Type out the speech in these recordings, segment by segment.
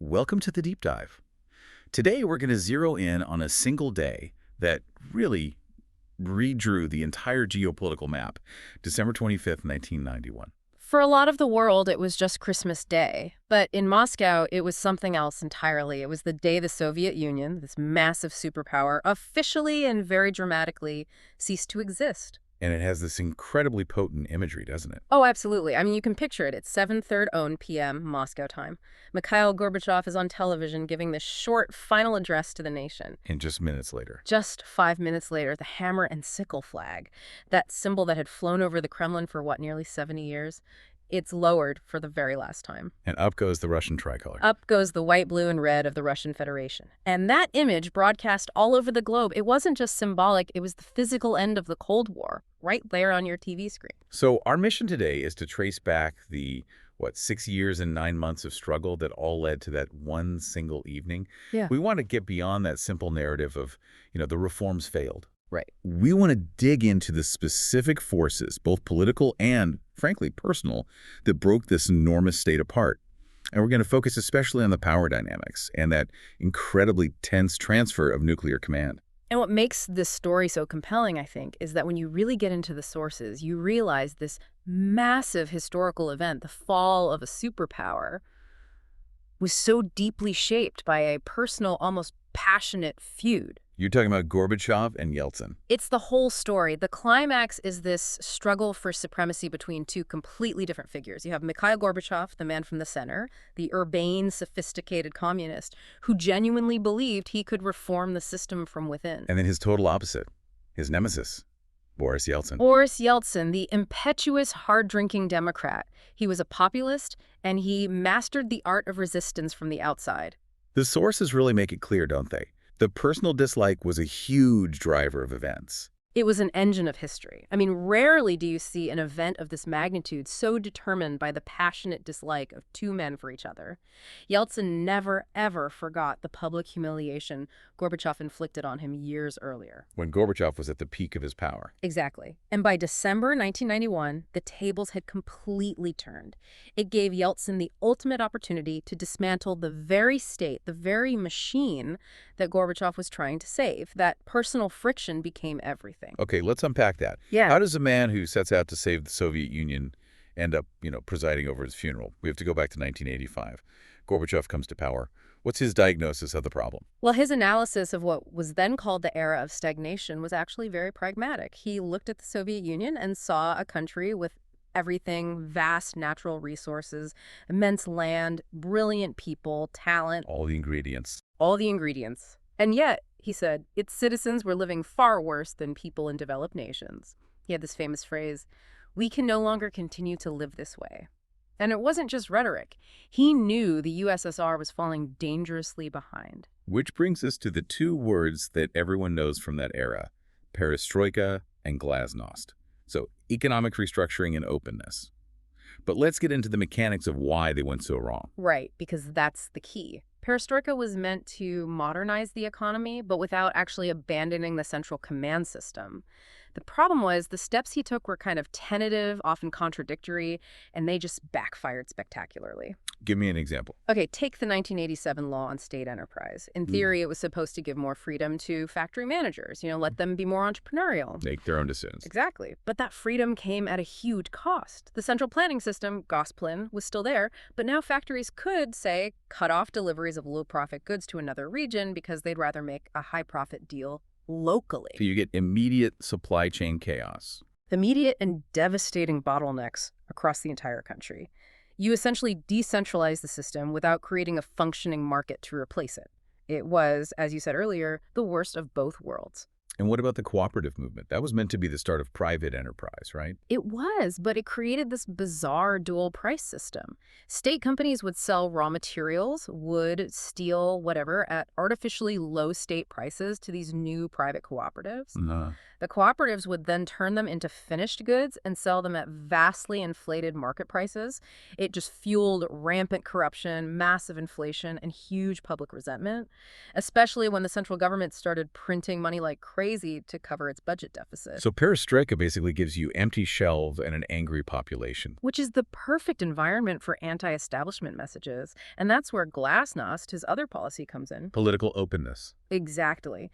Welcome to the Deep Dive. Today we're going to zero in on a single day that really redrew the entire geopolitical map, December 25th, 1991. For a lot of the world, it was just Christmas Day. But in Moscow, it was something else entirely. It was the day the Soviet Union, this massive superpower, officially and very dramatically ceased to exist. And it has this incredibly potent imagery, doesn't it? Oh, absolutely. I mean, you can picture it. It's 7:30 p.m. Moscow time. Mikhail Gorbachev is on television giving this short final address to the nation. And just minutes later. Just 5 minutes later, the hammer and sickle flag, that symbol that had flown over the Kremlin for, nearly 70 years, it's lowered for the very last time. And up goes the Russian tricolor. Up goes the white, blue, and red of the Russian Federation. And that image broadcast all over the globe. It wasn't just symbolic, it was the physical end of the Cold War, right there on your TV screen. So our mission today is to trace back the 6 years and 9 months of struggle that all led to that one single evening. Yeah. We want to get beyond that simple narrative of, the reforms failed. Right. We want to dig into the specific forces, both political and, frankly, personal, that broke this enormous state apart. And we're going to focus especially on the power dynamics and that incredibly tense transfer of nuclear command. And what makes this story so compelling, I think, is that when you really get into the sources, you realize this massive historical event, the fall of a superpower, was so deeply shaped by a personal, almost passionate feud. You're talking about Gorbachev and Yeltsin. It's the whole story. The climax is this struggle for supremacy between two completely different figures. You have Mikhail Gorbachev, the man from the center, the urbane, sophisticated communist, who genuinely believed he could reform the system from within. And then his total opposite, his nemesis, Boris Yeltsin. Boris Yeltsin, the impetuous, hard-drinking Democrat. He was a populist, and he mastered the art of resistance from the outside. The sources really make it clear, don't they? The personal dislike was a huge driver of events. It was an engine of history. I mean, rarely do you see an event of this magnitude so determined by the passionate dislike of two men for each other. Yeltsin never, ever forgot the public humiliation Gorbachev inflicted on him years earlier. When Gorbachev was at the peak of his power. Exactly. And by December 1991, the tables had completely turned. It gave Yeltsin the ultimate opportunity to dismantle the very state, the very machine that Gorbachev was trying to save. That personal friction became everything. Okay, let's unpack that. Yeah. How does a man who sets out to save the Soviet Union end up, presiding over his funeral? We have to go back to 1985. Gorbachev comes to power. What's his diagnosis of the problem? Well, his analysis of what was then called the era of stagnation was actually very pragmatic. He looked at the Soviet Union and saw a country with everything, vast natural resources, immense land, brilliant people, talent. All the ingredients. All the ingredients. And yet, he said, its citizens were living far worse than people in developed nations. He had this famous phrase, "We can no longer continue to live this way." And it wasn't just rhetoric. He knew the USSR was falling dangerously behind. Which brings us to the two words that everyone knows from that era, perestroika and glasnost. So economic restructuring and openness. But let's get into the mechanics of why they went so wrong. Right, because that's the key. Perestroika was meant to modernize the economy, but without actually abandoning the central command system. The problem was the steps he took were kind of tentative, often contradictory, and they just backfired spectacularly. Give me an example. Okay, take the 1987 law on state enterprise. In theory, it was supposed to give more freedom to factory managers, let them be more entrepreneurial. Make their own decisions. Exactly. But that freedom came at a huge cost. The central planning system, Gosplan, was still there, but now factories could, say, cut off deliveries of low-profit goods to another region because they'd rather make a high-profit deal locally. So you get immediate supply chain chaos. Immediate and devastating bottlenecks across the entire country. You essentially decentralize the system without creating a functioning market to replace it. It was, as you said earlier, the worst of both worlds. And what about the cooperative movement? That was meant to be the start of private enterprise, right? It was, but it created this bizarre dual price system. State companies would sell raw materials, wood, steel, whatever, at artificially low state prices to these new private cooperatives. The cooperatives would then turn them into finished goods and sell them at vastly inflated market prices. It just fueled rampant corruption, massive inflation, and huge public resentment, especially when the central government started printing money like crazy. crazy to cover its budget deficit. So perestroika basically gives you empty shelves and an angry population. Which is the perfect environment for anti-establishment messages. And that's where glasnost, his other policy, comes in. Political openness. Exactly.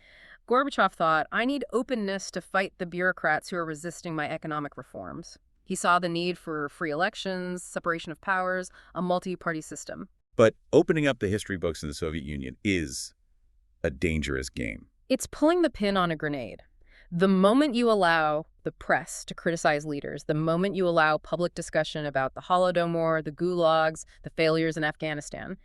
Gorbachev thought, I need openness to fight the bureaucrats who are resisting my economic reforms. He saw the need for free elections, separation of powers, a multi-party system. But opening up the history books in the Soviet Union is a dangerous game. It's pulling the pin on a grenade. The moment you allow the press to criticize leaders, the moment you allow public discussion about the Holodomor, the gulags, the failures in Afghanistan,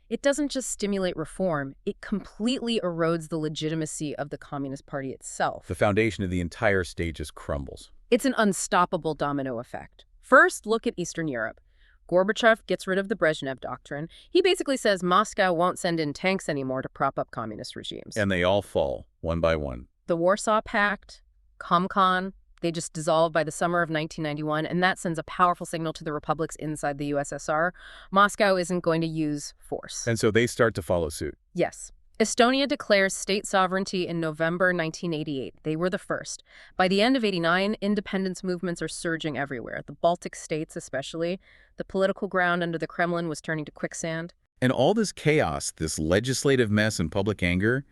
it doesn't just stimulate reform, it completely erodes the legitimacy of the Communist Party itself. The foundation of the entire state just crumbles. It's an unstoppable domino effect. First, look at Eastern Europe. Gorbachev gets rid of the Brezhnev Doctrine. He basically says Moscow won't send in tanks anymore to prop up communist regimes. And they all fall, one by one. The Warsaw Pact, Comcon, they just dissolve by the summer of 1991, and that sends a powerful signal to the republics inside the USSR. Moscow isn't going to use force. And so they start to follow suit. Yes. Estonia declares state sovereignty in November 1988. They were the first. By the end of '89, independence movements are surging everywhere. The Baltic states especially. The political ground under the Kremlin was turning to quicksand. And all this chaos, this legislative mess and public anger,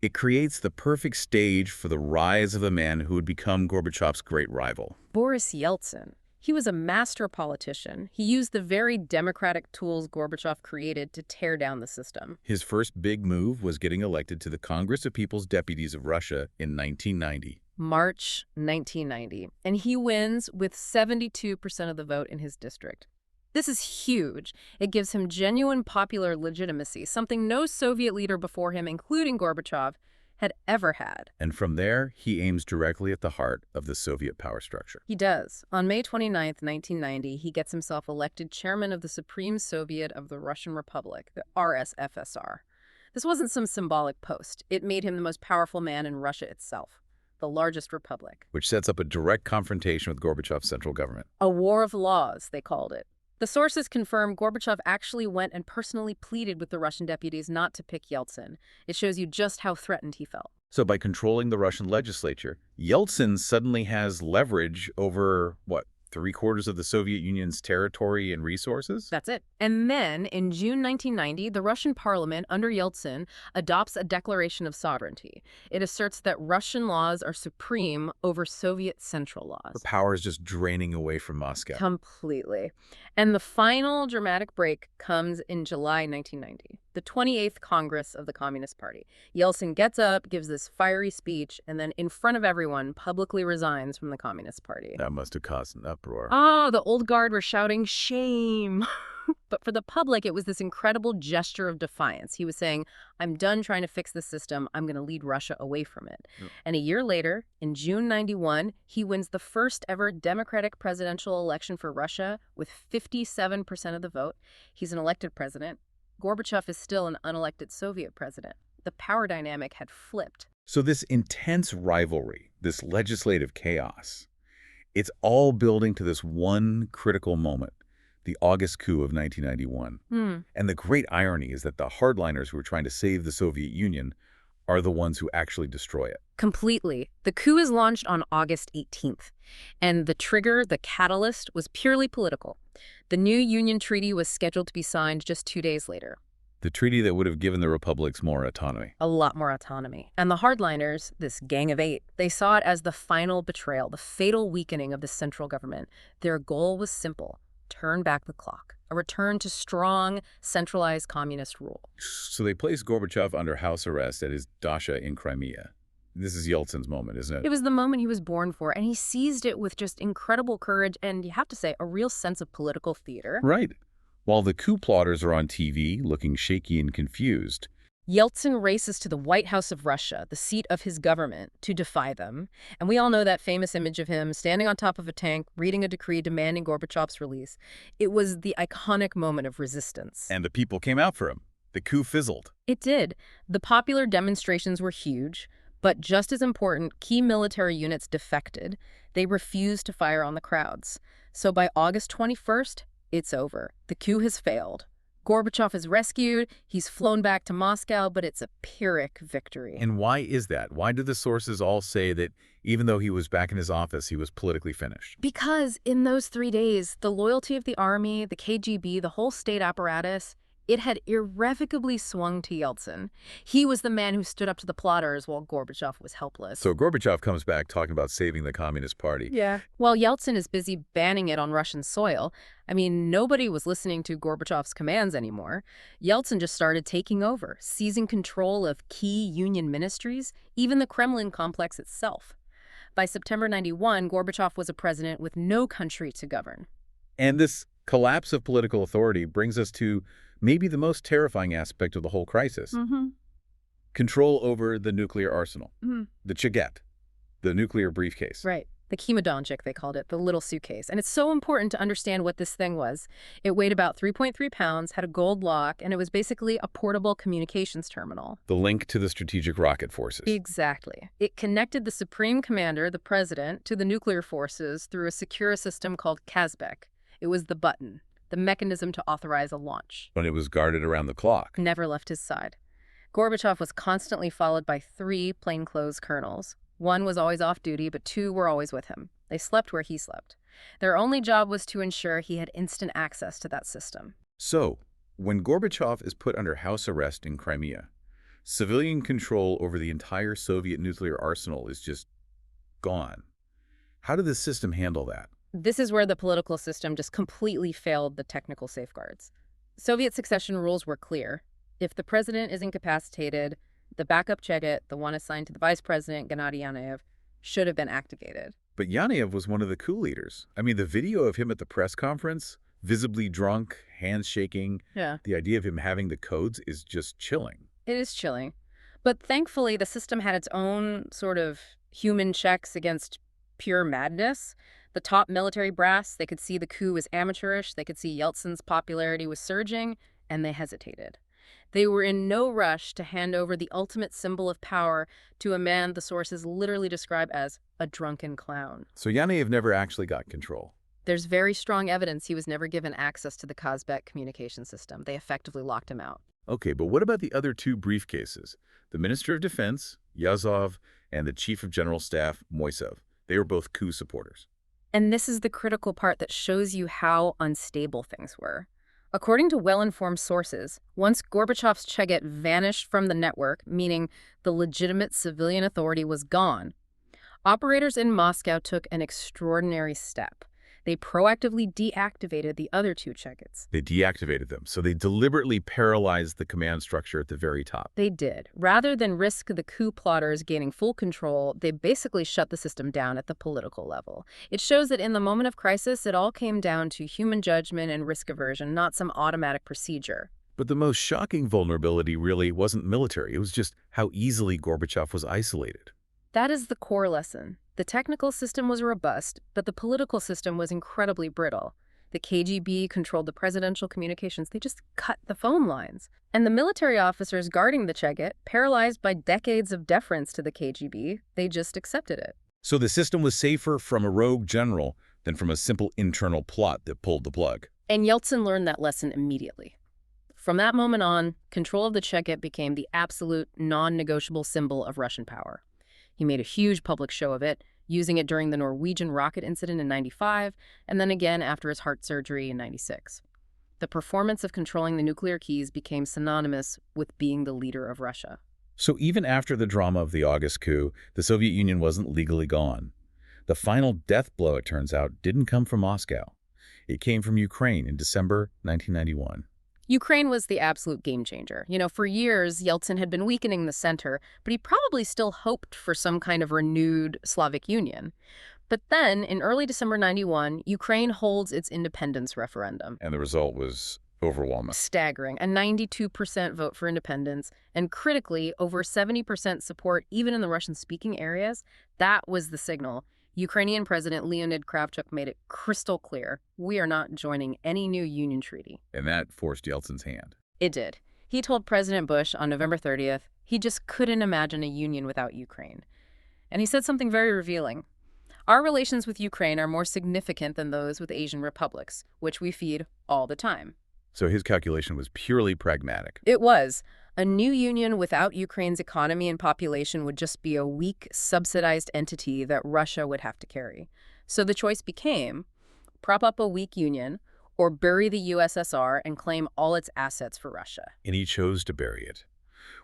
it creates the perfect stage for the rise of the man who would become Gorbachev's great rival. Boris Yeltsin. He was a master politician. He used the very democratic tools Gorbachev created to tear down the system. His first big move was getting elected to the Congress of People's Deputies of Russia in 1990. March 1990. And he wins with 72% of the vote in his district. This is huge. It gives him genuine popular legitimacy, something no Soviet leader before him, including Gorbachev, had ever had. And from there, he aims directly at the heart of the Soviet power structure. He does. On May 29, 1990, he gets himself elected chairman of the Supreme Soviet of the Russian Republic, the RSFSR. This wasn't some symbolic post. It made him the most powerful man in Russia itself, the largest republic. Which sets up a direct confrontation with Gorbachev's central government. A war of laws, they called it. The sources confirm Gorbachev actually went and personally pleaded with the Russian deputies not to pick Yeltsin. It shows you just how threatened he felt. So by controlling the Russian legislature, Yeltsin suddenly has leverage over, what, 3/4 of the Soviet Union's territory and resources? That's it. And then, in June 1990, the Russian parliament, under Yeltsin, adopts a declaration of sovereignty. It asserts that Russian laws are supreme over Soviet central laws. The power is just draining away from Moscow. Completely. And the final dramatic break comes in July 1990, the 28th Congress of the Communist Party. Yeltsin gets up, gives this fiery speech, and then in front of everyone publicly resigns from the Communist Party. That must have caused an uproar. Oh, the old guard were shouting, shame. But for the public, it was this incredible gesture of defiance. He was saying, I'm done trying to fix the system. I'm going to lead Russia away from it. Yep. And a year later, in June 91, he wins the first ever democratic presidential election for Russia with 57% of the vote. He's an elected president. Gorbachev is still an unelected Soviet president. The power dynamic had flipped. So this intense rivalry, this legislative chaos, it's all building to this one critical moment, the August coup of 1991. And the great irony is that the hardliners who were trying to save the Soviet Union are the ones who actually destroy it. Completely. The coup is launched on August 18th, and the trigger, the catalyst, was purely political. The new Union Treaty was scheduled to be signed just 2 days later. The treaty that would have given the republics more autonomy. A lot more autonomy. And the hardliners, this gang of 8, they saw it as the final betrayal, the fatal weakening of the central government. Their goal was simple: turn back the clock, a return to strong, centralized communist rule. So they placed Gorbachev under house arrest at his dacha in Crimea. This is Yeltsin's moment, isn't it? It was the moment he was born for, and he seized it with just incredible courage and, you have to say, a real sense of political theater. Right. While the coup plotters are on TV, looking shaky and confused, Yeltsin races to the White House of Russia, the seat of his government, to defy them. And we all know that famous image of him standing on top of a tank, reading a decree demanding Gorbachev's release. It was the iconic moment of resistance. And the people came out for him. The coup fizzled. It did. The popular demonstrations were huge, but just as important, key military units defected. They refused to fire on the crowds. So by August 21st, it's over. The coup has failed. Gorbachev is rescued, he's flown back to Moscow, but it's a Pyrrhic victory. And why is that? Why do the sources all say that even though he was back in his office, he was politically finished? Because in those 3 days, the loyalty of the army, the KGB, the whole state apparatus, it had irrevocably swung to Yeltsin. He was the man who stood up to the plotters while Gorbachev was helpless. So Gorbachev comes back talking about saving the Communist Party. Yeah. While Yeltsin is busy banning it on Russian soil, nobody was listening to Gorbachev's commands anymore. Yeltsin just started taking over, seizing control of key union ministries, even the Kremlin complex itself. By September 91, Gorbachev was a president with no country to govern. And this collapse of political authority brings us to maybe the most terrifying aspect of the whole crisis. Control over the nuclear arsenal, the chaget, the nuclear briefcase. Right. The chemodonjic, they called it, the little suitcase. And it's so important to understand what this thing was. It weighed about 3.3 pounds, had a gold lock, and it was basically a portable communications terminal. The link to the strategic rocket forces. Exactly. It connected the supreme commander, the president, to the nuclear forces through a secure system called Kazbek. It was the button, the mechanism to authorize a launch. And it was guarded around the clock. Never left his side. Gorbachev was constantly followed by 3 plainclothes colonels. 1 was always off duty, but 2 were always with him. They slept where he slept. Their only job was to ensure he had instant access to that system. So, when Gorbachev is put under house arrest in Crimea, civilian control over the entire Soviet nuclear arsenal is just gone. How did the system handle that? This is where the political system just completely failed the technical safeguards. Soviet succession rules were clear. If the president is incapacitated, the backup Cheget, the one assigned to the vice president, Gennady Yanayev, should have been activated. But Yanayev was one of the coup leaders. The video of him at the press conference, visibly drunk, hands shaking, the idea of him having the codes is just chilling. It is chilling. But thankfully, the system had its own sort of human checks against pure madness. The top military brass, they could see the coup was amateurish, they could see Yeltsin's popularity was surging, and they hesitated. They were in no rush to hand over the ultimate symbol of power to a man the sources literally describe as a drunken clown. So Yanayev never actually got control. There's very strong evidence he was never given access to the Kazbek communication system. They effectively locked him out. Okay, but what about the other 2 briefcases? The Minister of Defense, Yazov, and the Chief of General Staff, Moisev. They were both coup supporters. And this is the critical part that shows you how unstable things were. According to well-informed sources, once Gorbachev's Cheget vanished from the network, meaning the legitimate civilian authority was gone, operators in Moscow took an extraordinary step. They proactively deactivated the other 2 Chegets. They deactivated them, so they deliberately paralyzed the command structure at the very top. They did. Rather than risk the coup plotters gaining full control, they basically shut the system down at the political level. It shows that in the moment of crisis, it all came down to human judgment and risk aversion, not some automatic procedure. But the most shocking vulnerability really wasn't military. It was just how easily Gorbachev was isolated. That is the core lesson. The technical system was robust, but the political system was incredibly brittle. The KGB controlled the presidential communications. They just cut the phone lines. And the military officers guarding the Cheget, paralyzed by decades of deference to the KGB, they just accepted it. So the system was safer from a rogue general than from a simple internal plot that pulled the plug. And Yeltsin learned that lesson immediately. From that moment on, control of the Cheget became the absolute non-negotiable symbol of Russian power. He made a huge public show of it, using it during the Norwegian rocket incident in '95, and then again after his heart surgery in '96. The performance of controlling the nuclear keys became synonymous with being the leader of Russia. So even after the drama of the August coup, the Soviet Union wasn't legally gone. The final death blow, it turns out, didn't come from Moscow. It came from Ukraine in December 1991. Ukraine was the absolute game changer. For years, Yeltsin had been weakening the center, but he probably still hoped for some kind of renewed Slavic union. But then, in early December '91, Ukraine holds its independence referendum. And the result was overwhelming. Staggering. A 92% vote for independence, and critically, over 70% support even in the Russian-speaking areas. That was the signal. Ukrainian President Leonid Kravchuk made it crystal clear, we are not joining any new union treaty. And that forced Yeltsin's hand. It did. He told President Bush on November 30th he just couldn't imagine a union without Ukraine. And he said something very revealing. Our relations with Ukraine are more significant than those with Asian republics, which we feed all the time. So his calculation was purely pragmatic. It was. A new union without Ukraine's economy and population would just be a weak, subsidized entity that Russia would have to carry. So the choice became prop up a weak union or bury the USSR and claim all its assets for Russia. And he chose to bury it.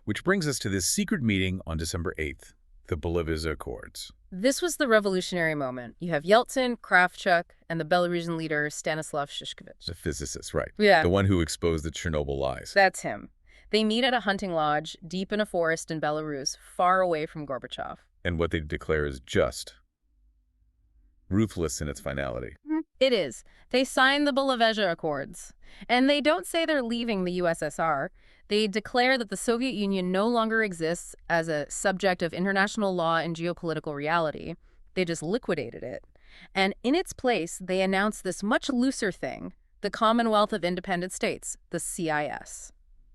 Which brings us to this secret meeting on December 8th, the Belovezh Accords. This was the revolutionary moment. You have Yeltsin, Kravchuk, and the Belarusian leader Stanislav Shishkovich. The physicist, right. Yeah. The one who exposed the Chernobyl lies. That's him. They meet at a hunting lodge deep in a forest in Belarus, far away from Gorbachev. And what they declare is just. Ruthless in its finality. It is. They sign the Belovezh Accords. And they don't say they're leaving the USSR. They declare that the Soviet Union no longer exists as a subject of international law and geopolitical reality. They just liquidated it. And in its place, they announce this much looser thing, the Commonwealth of Independent States, the CIS.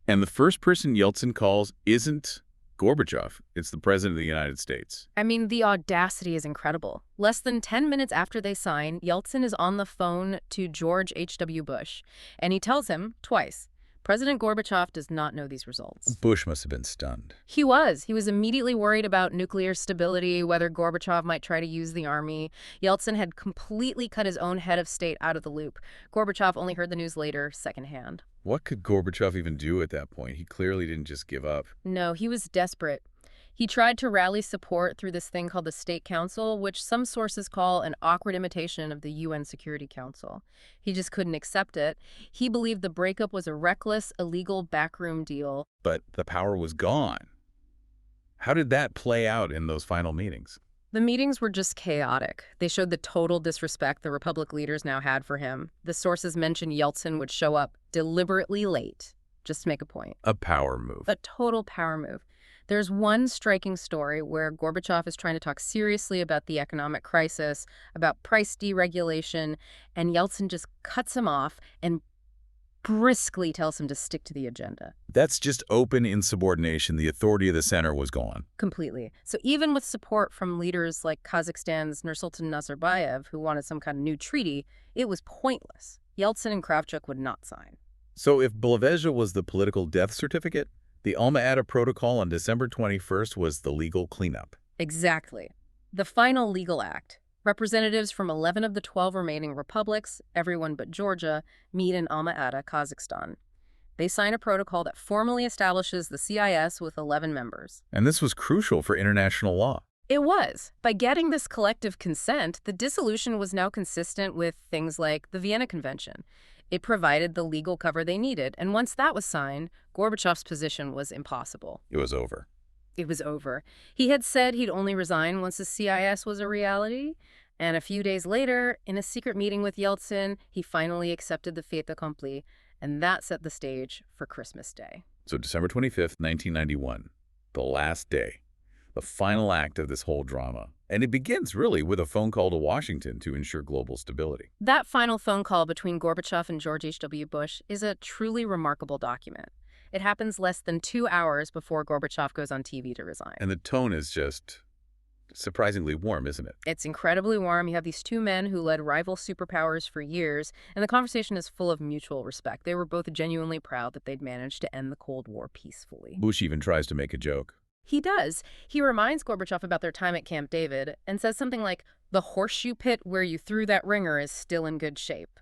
And the first person Yeltsin calls isn't Gorbachev. It's the President of the United States. I mean, the audacity is incredible. Less than 10 minutes after they sign, Yeltsin is on the phone to George H.W. Bush, and he tells him twice, President Gorbachev does not know these results. Bush must have been stunned. He was. He was immediately worried about nuclear stability, whether Gorbachev might try to use the army. Yeltsin had completely cut his own head of state out of the loop. Gorbachev only heard the news later, secondhand. What could Gorbachev even do at that point? He clearly didn't just give up. No, he was desperate. He tried to rally support through this thing called the State Council, which some sources call an awkward imitation of the UN Security Council. He just couldn't accept it. He believed the breakup was a reckless, illegal backroom deal. But the power was gone. How did that play out in those final meetings? The meetings were just chaotic. They showed the total disrespect the Republic leaders now had for him. The sources mentioned Yeltsin would show up deliberately late, just to make a point. A power move. A total power move. There's one striking story where Gorbachev is trying to talk seriously about the economic crisis, about price deregulation, and Yeltsin just cuts him off and briskly tells him to stick to the agenda. That's just open insubordination. The authority of the center was gone. Completely. So even with support from leaders like Kazakhstan's Nursultan Nazarbayev, who wanted some kind of new treaty, it was pointless. Yeltsin and Kravchuk would not sign. So if Belovezh was the political death certificate, the Alma-Ata Protocol on December 21st was the legal cleanup. Exactly. The final legal act. Representatives from 11 of the 12 remaining republics, everyone but Georgia, meet in Alma-Ata, Kazakhstan. They sign a protocol that formally establishes the CIS with 11 members. And this was crucial for international law. It was. By getting this collective consent, the dissolution was now consistent with things like the Vienna Convention. It provided the legal cover they needed, and once that was signed, Gorbachev's position was impossible. It was over. It was over. He had said he'd only resign once the CIS was a reality, and a few days later, in a secret meeting with Yeltsin, he finally accepted the fait accompli, and that set the stage for Christmas Day. So December 25th, 1991, the last day, the final act of this whole drama. And it begins, really, with a phone call to Washington to ensure global stability. That final phone call between Gorbachev and George H.W. Bush is a truly remarkable document. It happens less than 2 hours before Gorbachev goes on TV to resign. And the tone is just surprisingly warm, isn't it? It's incredibly warm. You have these two men who led rival superpowers for years, and the conversation is full of mutual respect. They were both genuinely proud that they'd managed to end the Cold War peacefully. Bush even tries to make a joke. He does. He reminds Gorbachev about their time at Camp David and says something like, the horseshoe pit where you threw that ringer is still in good shape.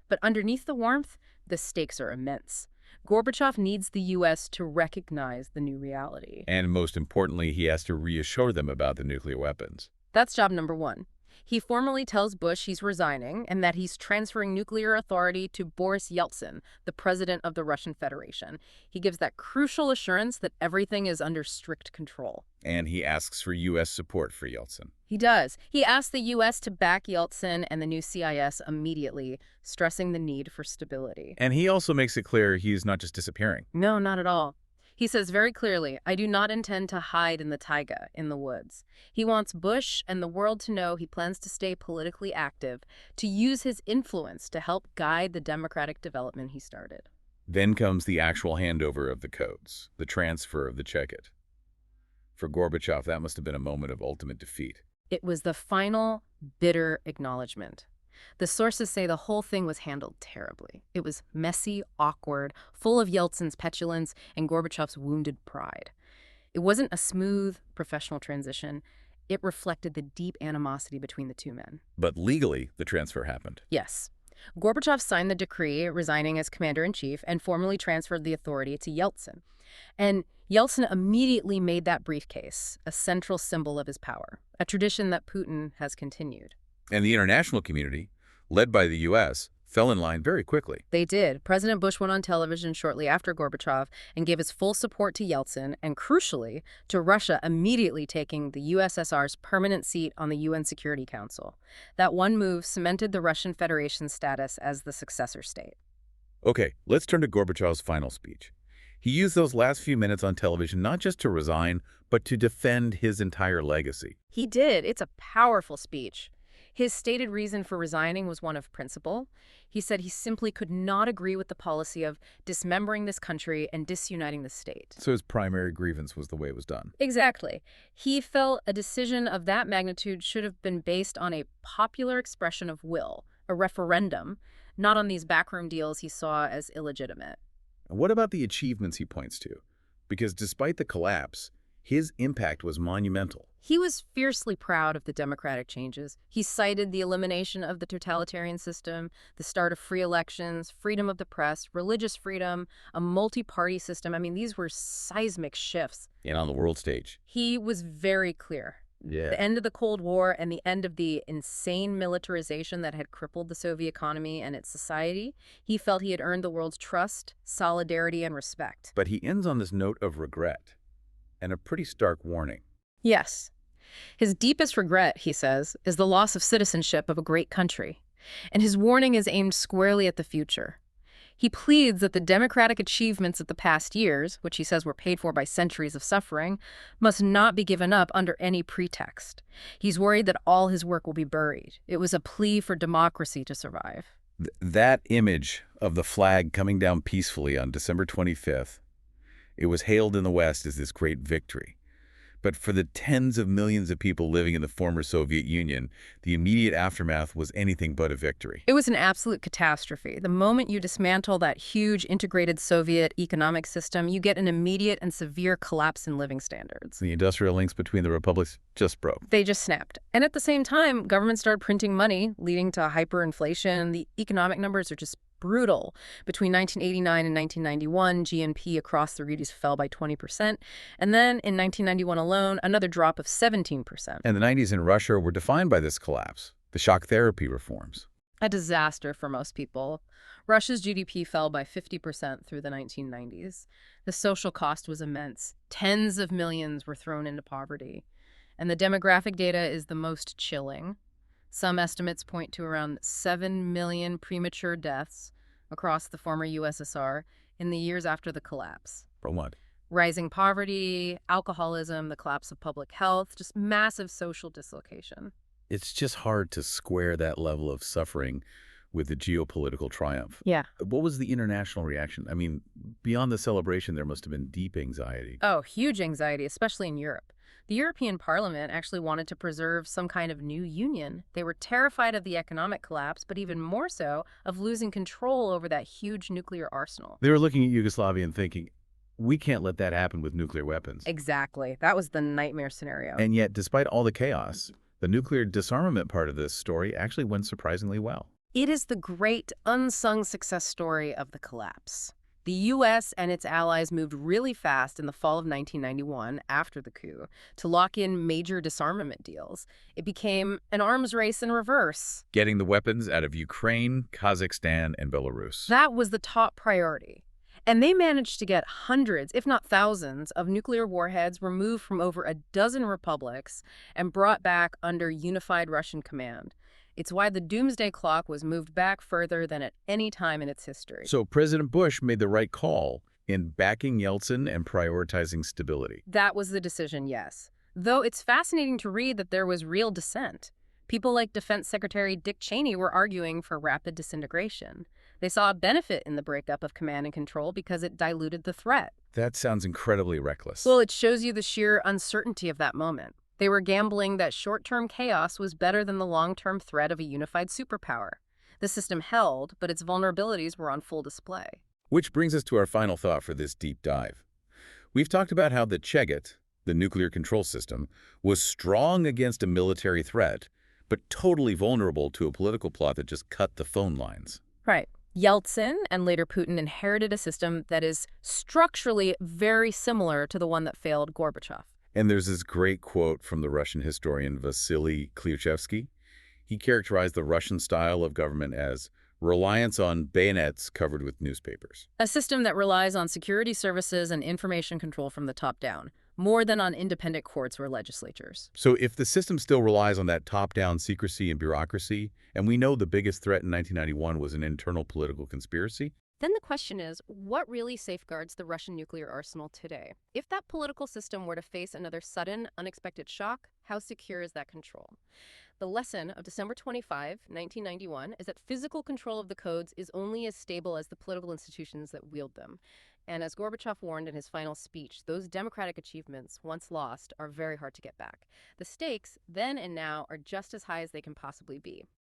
But underneath the warmth, the stakes are immense. Gorbachev needs the U.S. to recognize the new reality. And most importantly, he has to reassure them about the nuclear weapons. That's job number one. He formally tells Bush he's resigning and that he's transferring nuclear authority to Boris Yeltsin, the president of the Russian Federation. He gives that crucial assurance that everything is under strict control. And he asks for U.S. support for Yeltsin. He does. He asks the U.S. to back Yeltsin and the new CIS immediately, stressing the need for stability. And he also makes it clear he's not just disappearing. No, not at all. He says very clearly, I do not intend to hide in the taiga, in the woods. He wants Bush and the world to know he plans to stay politically active, to use his influence to help guide the democratic development he started. Then comes the actual handover of the codes, the transfer of the check-it. For Gorbachev, that must have been a moment of ultimate defeat. It was the final, bitter acknowledgement. The sources say the whole thing was handled terribly. It was messy, awkward, full of Yeltsin's petulance and Gorbachev's wounded pride. It wasn't a smooth, professional transition. It reflected the deep animosity between the two men. But legally, the transfer happened. Yes. Gorbachev signed the decree resigning as commander-in-chief and formally transferred the authority to Yeltsin. And Yeltsin immediately made that briefcase a central symbol of his power, a tradition that Putin has continued. And the international community, led by the U.S., fell in line very quickly. They did. President Bush went on television shortly after Gorbachev and gave his full support to Yeltsin and, crucially, to Russia immediately taking the USSR's permanent seat on the UN Security Council. That one move cemented the Russian Federation's status as the successor state. Okay, let's turn to Gorbachev's final speech. He used those last few minutes on television not just to resign, but to defend his entire legacy. He did. It's a powerful speech. His stated reason for resigning was one of principle. He said he simply could not agree with the policy of dismembering this country and disuniting the state. So his primary grievance was the way it was done. Exactly. He felt a decision of that magnitude should have been based on a popular expression of will, a referendum, not on these backroom deals he saw as illegitimate. And what about the achievements he points to? Because despite the collapse, his impact was monumental. He was fiercely proud of the democratic changes. He cited the elimination of the totalitarian system, the start of free elections, freedom of the press, religious freedom, a multi-party system. I mean, these were seismic shifts. And on the world stage. He was very clear. Yeah. The end of the Cold War and the end of the insane militarization that had crippled the Soviet economy and its society, he felt he had earned the world's trust, solidarity, and respect. But he ends on this note of regret and a pretty stark warning. Yes. His deepest regret, he says, is the loss of citizenship of a great country. And his warning is aimed squarely at the future. He pleads that the democratic achievements of the past years, which he says were paid for by centuries of suffering, must not be given up under any pretext. He's worried that all his work will be buried. It was a plea for democracy to survive. That image of the flag coming down peacefully on December 25th, it was hailed in the West as this great victory. But for the tens of millions of people living in the former Soviet Union, the immediate aftermath was anything but a victory. It was an absolute catastrophe. The moment you dismantle that huge integrated Soviet economic system, you get an immediate and severe collapse in living standards. The industrial links between the republics just broke. They just snapped. And at the same time, governments started printing money, leading to hyperinflation. The economic numbers are just brutal. Between 1989 and 1991, GNP across the regions fell by 20%. And then in 1991 alone, another drop of 17%. And the 90s in Russia were defined by this collapse, the shock therapy reforms. A disaster for most people. Russia's GDP fell by 50% through the 1990s. The social cost was immense. Tens of millions were thrown into poverty. And the demographic data is the most chilling. Some estimates point to around 7 million premature deaths across the former USSR in the years after the collapse. From what? Rising poverty, alcoholism, the collapse of public health, just massive social dislocation. It's just hard to square that level of suffering with the geopolitical triumph. Yeah. What was the international reaction? I mean, beyond the celebration, there must have been deep anxiety. Oh, huge anxiety, especially in Europe. The European Parliament actually wanted to preserve some kind of new union. They were terrified of the economic collapse, but even more so of losing control over that huge nuclear arsenal. They were looking at Yugoslavia and thinking, we can't let that happen with nuclear weapons. Exactly. That was the nightmare scenario. And yet, despite all the chaos, the nuclear disarmament part of this story actually went surprisingly well. It is the great unsung success story of the collapse. The U.S. and its allies moved really fast in the fall of 1991, after the coup, to lock in major disarmament deals. It became an arms race in reverse. Getting the weapons out of Ukraine, Kazakhstan, and Belarus. That was the top priority. And they managed to get hundreds, if not thousands, of nuclear warheads removed from over a dozen republics and brought back under unified Russian command. It's why the doomsday clock was moved back further than at any time in its history. So President Bush made the right call in backing Yeltsin and prioritizing stability. That was the decision, yes. Though it's fascinating to read that there was real dissent. People like Defense Secretary Dick Cheney were arguing for rapid disintegration. They saw a benefit in the breakup of command and control because it diluted the threat. That sounds incredibly reckless. Well, it shows you the sheer uncertainty of that moment. They were gambling that short-term chaos was better than the long-term threat of a unified superpower. The system held, but its vulnerabilities were on full display. Which brings us to our final thought for this deep dive. We've talked about how the Cheget, the nuclear control system, was strong against a military threat, but totally vulnerable to a political plot that just cut the phone lines. Right. Yeltsin and later Putin inherited a system that is structurally very similar to the one that failed Gorbachev. And there's this great quote from the Russian historian Vasily Klyuchevsky. He characterized the Russian style of government as reliance on bayonets covered with newspapers. A system that relies on security services and information control from the top down, more than on independent courts or legislatures. So if the system still relies on that top-down secrecy and bureaucracy, and we know the biggest threat in 1991 was an internal political conspiracy, Then the question is, what really safeguards the Russian nuclear arsenal today? If that political system were to face another sudden, unexpected shock, how secure is that control? The lesson of December 25, 1991, is that physical control of the codes is only as stable as the political institutions that wield them. And as Gorbachev warned in his final speech, those democratic achievements, once lost, are very hard to get back. The stakes, then and now, are just as high as they can possibly be.